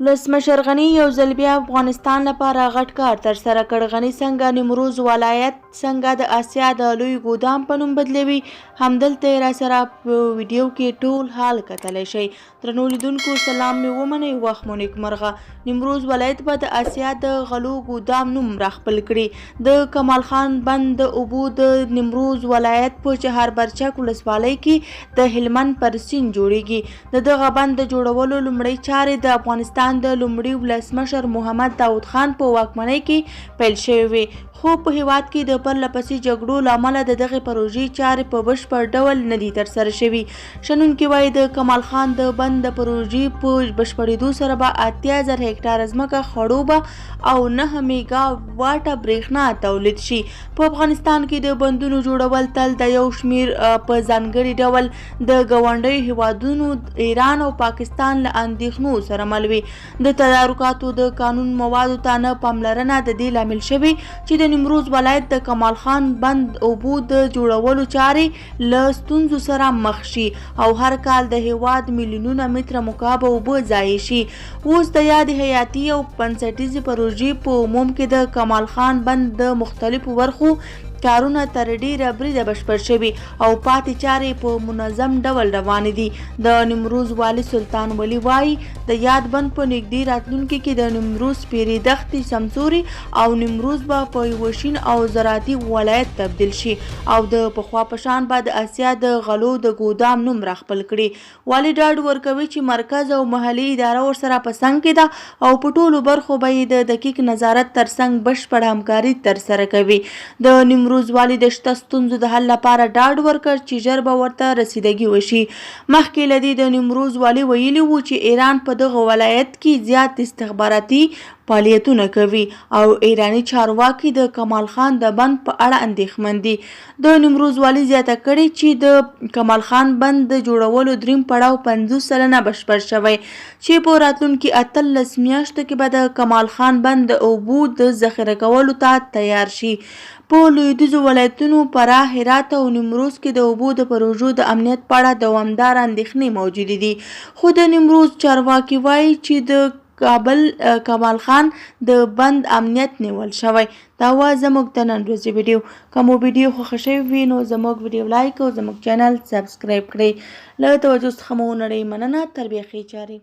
ولسمشر غني یو ځل بیا افغانستان لپاره غټ کار ترسره کړ. غني څنګه نیمروز ولایت څنګه د اسیا د لوی ګودام په نوم بدلوي، همدلته یې راسره په ویډیو کې ټول حال کتلی شئ. درنو لیدونکو سلام مې ومنئ، وخت مو نیکمرغه. نیمروز ولایت به د اسیا د غلو ګودام نوم راخپل کړي. د کمال خان بند د اوبو د نیمروز ولایت په چهاربرچک ولسوالۍ کې د هلمند پر سیند جوړیږي. د دغه بند د جوړولو لومړۍ چارې د افغانستان د لومړي ولسمشر محمد داود خان په واکمنۍ کې پیل شوې وې، خو په هیواد کې د پرله پسې جګړو له امله د دغې پروژې چارې په بشپړ ډول نه دي ترسره شوي. شنونکي وایي د کمال خان د بند د پروژې په بشپړېدو سره به 80,000 هکټاره ځمکه خړوبه او 9 میګا واټه برېښنا تولید شي. په افغانستان کې د بندونو جوړول تل د یو شمېر په ځانګړي ډول د ګاونډیو هیوادونو ایران او پاکستان له اندېښنو سره مل وي. د تدارکاتو د قانون موادو ته نه پاملرنه د دې لامل شوی چې د نیمروز ولایت د کمال خان بند اوبو د جوړولو چارې له ستونزو سره مخ شي او هر کال د هیواد میلیونونه متره مکعب اوبه ضایع شي. اوس د یادې حیاتي او بنسټیزې پروژې په عموم کې د کمال خان بند د مختلفو برخو کارونه تر ډیره بریده بشپړ شوي او پاتې چارې په منظم ډول روانې دي. د نیمروز والي سلطان ولی وایي د یاد بند په نږدې راتلونکي کې د نیمروز پیري دښتې سمسوري او نیمروز به په یو شین او زراعتي ولایت تبدیل شي او د پخوا په شان به د اسیا د غلو د ګودام نوم راخپل کړي. والي ډاډ ورکوي چې مرکز او محلي اداره ورسره په څنګ کې ده او په ټولو برخو به یې د دقیق نظارت ترڅنګ بشپړ همکاري ترسره کوي. د نیمروز والي د شته ستونزو د حل لپاره ډاډ ورکړ چې ژر به ورته رسیدګي وشي. مخکې له دې د نیمروز والي ویلي وو چې ایران په دغه ولایت کې زیات استخباراتي فعالیتونه کوي او ایرانی چارواکي د کمال خان د بند په اړه اندېښمن دي. د نیمروز والي زیاته کړې چې د کمال خان بند د جوړولو دریم پړاو 50% بشپړ شوی چې په راتلونکي 18 میاشتو کې به د کمال خان بند د اوبو د ذخیره کولو ته تیار شي. په لویدیځو ولایتونو فراه، هرات او نیمروز کې د اوبو د پروژو د امنیت په اړه دوامداره اندېښنې موجودې دي، خو د نیمروز چارواکي وایي چې د کابل کمال خان د بند امنیت نیول شوی. دا وه زموږ د نن ورځې ویډیو. که مو ویډیو خوښه شوې وي نو زموږ ویډیو لایک او زموږ چینل سبسکرایب کړئ. له توجه څخه مو نړۍ مننه. تر بیا ښې چارې.